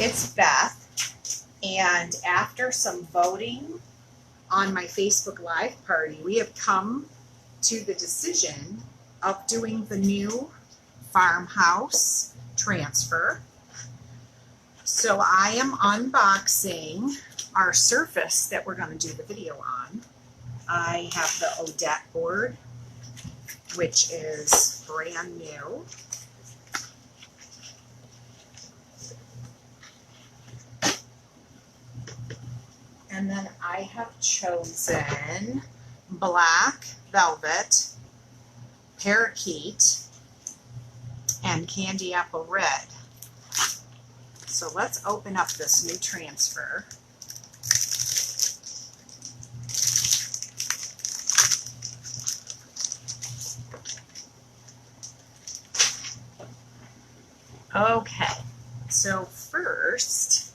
It's Beth, and after some voting on my Facebook Live party, we have come to the decision of doing the new Farmhouse transfer. So I am unboxing our surface that we're going to do the video on. I have the Odette board, which is brand new. And then I have chosen black velvet, parakeet, and candy apple red. So let's open up this new transfer. Okay, so first,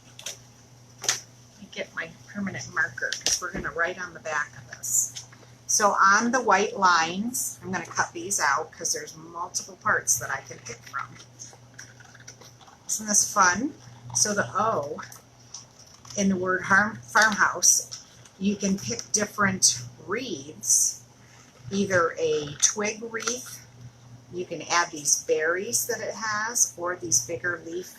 get my permanent marker because we're going to write on the back of this. So on the white lines, I'm going to cut these out because there's multiple parts that I can pick from. Isn't this fun? So the O in the word farmhouse, you can pick different wreaths, either a twig wreath, you can add these berries that it has, or these bigger leaf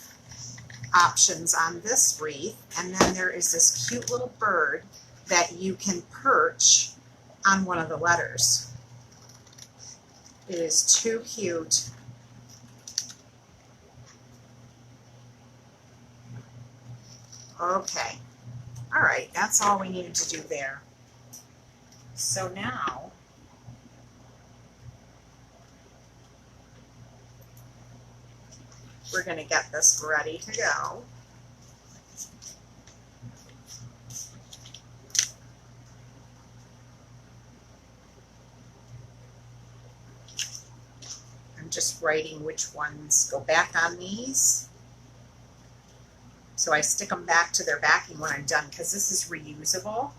options on this wreath. And then there is this cute little bird that you can perch on one of the letters. It is too cute. Okay, all right, that's all we needed to do there. So now we're going to get this ready to go. I'm just writing which ones go back on these. So I stick them back to their backing when I'm done because this is reusable.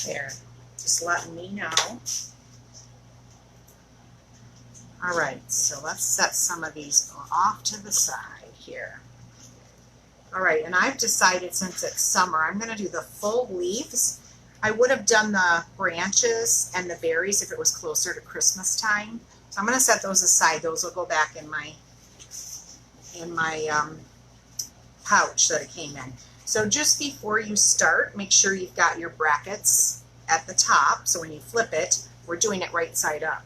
There, just letting me know. All right, so let's set some of these off to the side here. All right, and I've decided since it's summer, I'm going to do the full leaves. I would have done the branches and the berries if it was closer to Christmas time. So I'm going to set those aside. Those will go back in my pouch that it came in. So just before you start, make sure you've got your brackets at the top. So when you flip it, we're doing it right side up.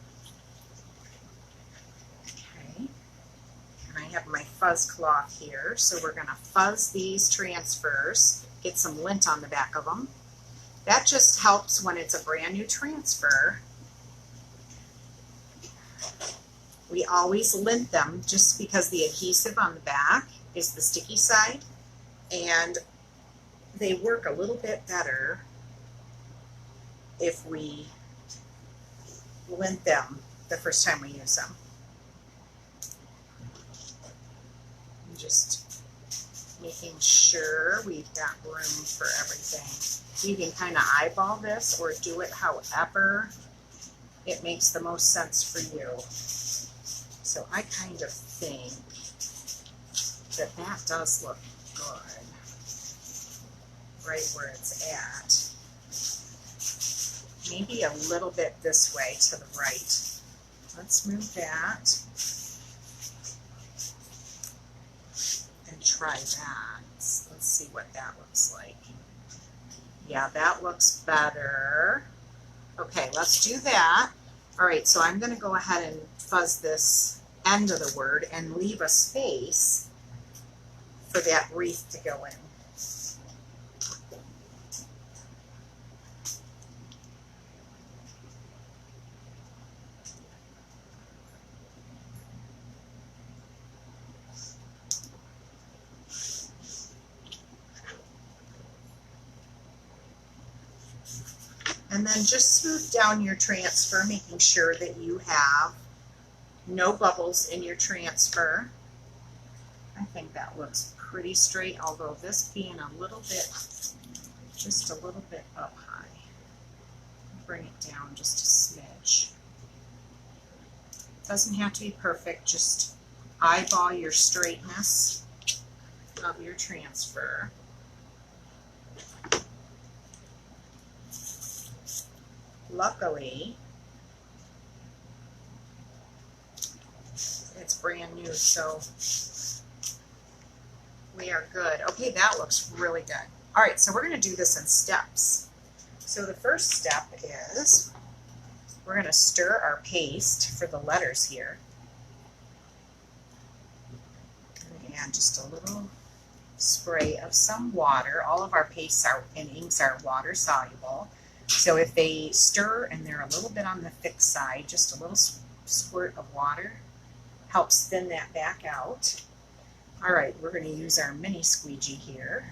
Okay. And I have my fuzz cloth here. So we're going to fuzz these transfers, get some lint on the back of them. That just helps when it's a brand new transfer. We always lint them just because the adhesive on the back is the sticky side. And they work a little bit better if we lint them the first time we use them. I'm just making sure we've got room for everything. You can kind of eyeball this or do it however it makes the most sense for you. So I kind of think that that does look good. Right where it's at. Maybe a little bit this way to the right. Let's move that and try that. Let's see what that looks like. Yeah, that looks better. Okay, let's do that. All right, so I'm going to go ahead and fuzz this end of the word and leave a space for that wreath to go in. And then just smooth down your transfer, making sure that you have No bubbles in your transfer. I think that looks pretty straight, although this being a little bit, just a little bit up high. Bring it down just a smidge. Doesn't have to be perfect, just eyeball your straightness of your transfer. Luckily, it's brand new, so we are good. Okay, that looks really good. All right, so we're going to do this in steps. So the first step is we're going to stir our paste for the letters here. And just a little spray of some water. All of our pastes and inks are water soluble. So if they stir and they're a little bit on the thick side, just a little squirt of water helps thin that back out. All right, we're going to use our mini squeegee here.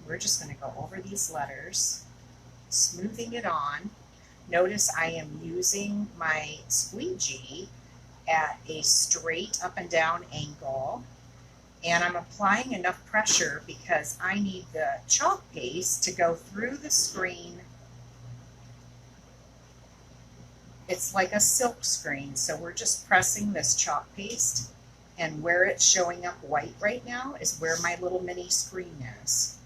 We're just going to go over these letters, smoothing it on. Notice I am using my squeegee at a straight up and down angle, and I'm applying enough pressure because I need the chalk paste to go through the screen. It's like a silk screen, so we're just pressing this chalk paste, and where it's showing up white right now is where my little mini screen is.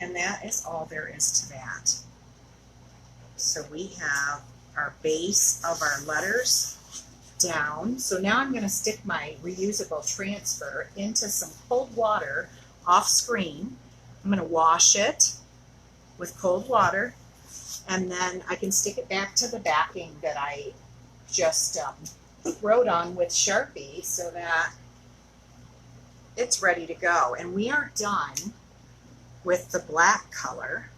And that is all there is to that. So we have our base of our letters down. So now I'm going to stick my reusable transfer into some cold water off screen. I'm going to wash it with cold water, and then I can stick it back to the backing that I just wrote on with Sharpie so that it's ready to go. And we are done with the black color.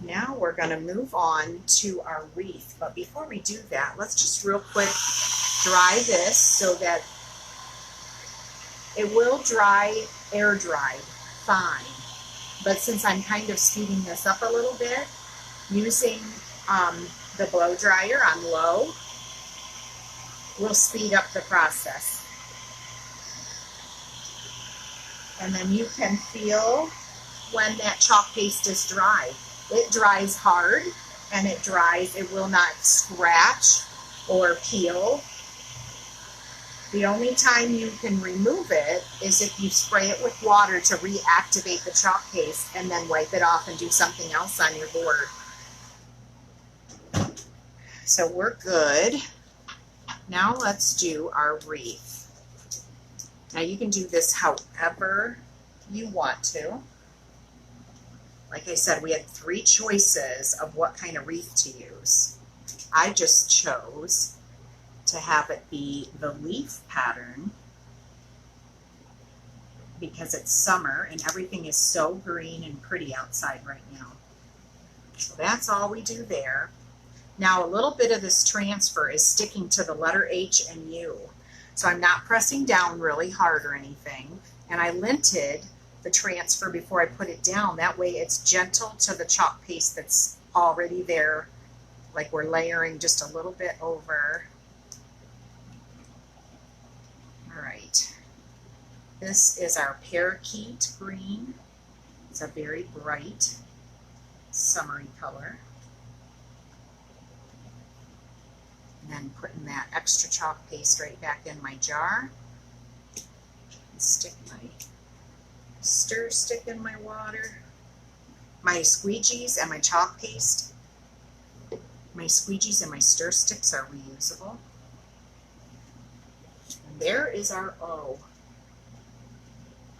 Now we're going to move on to our wreath. But before we do that, let's just real quick dry this so that it will dry, air dried fine. But since I'm kind of speeding this up a little bit, using the blow dryer on low will speed up the process. And then you can feel when that chalk paste is dry. It dries hard, and it will not scratch or peel. The only time you can remove it is if you spray it with water to reactivate the chalk paste and then wipe it off and do something else on your board. So we're good. Now let's do our wreath. Now you can do this however you want to. Like I said, we had 3 choices of what kind of wreath to use. I just chose to have it be the leaf pattern because it's summer and everything is so green and pretty outside right now. So that's all we do there. Now a little bit of this transfer is sticking to the letter H and U. So I'm not pressing down really hard or anything. And I linted the transfer before I put it down. That way it's gentle to the chalk paste that's already there. Like we're layering just a little bit over. All right. This is our parakeet green. It's a very bright, summery color. And then putting that extra chalk paste right back in my jar. And stick my stir stick in my water. My squeegees and my chalk paste. My squeegees and my stir sticks are reusable. And there is our O.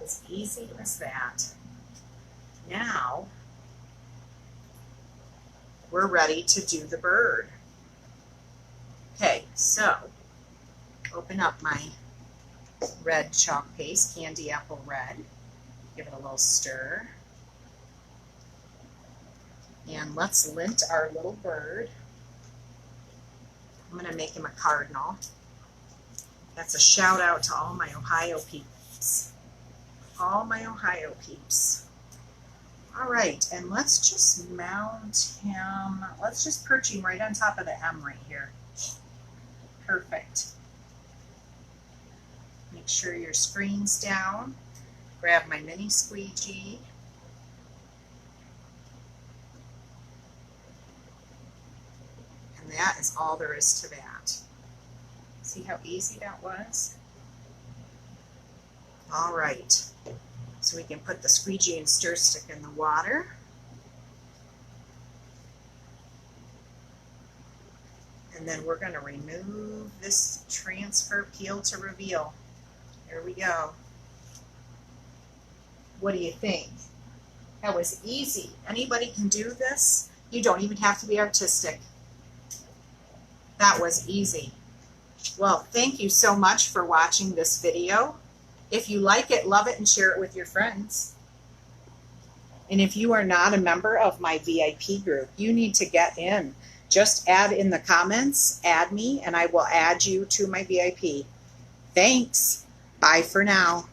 As easy as that. Now we're ready to do the bird. So, open up my red chalk paste, Candy Apple Red. Give it a little stir. And let's lint our little bird. I'm going to make him a cardinal. That's a shout out to all my Ohio peeps. All my Ohio peeps. All right, and let's just mount him. Let's just perch him right on top of the M right here. Perfect. Make sure your screen's down. Grab my mini squeegee. And that is all there is to that. See how easy that was? All right. So we can put the squeegee and stir stick in the water. And then we're going to remove this transfer peel to reveal. Here we go. What do you think? That was easy. Anybody can do this. You don't even have to be artistic. That was easy. Well, thank you so much for watching this video. If you like it, love it, and share it with your friends. And if you are not a member of my VIP group, you need to get in. Just add in the comments, add me, and I will add you to my VIP. Thanks. Bye for now.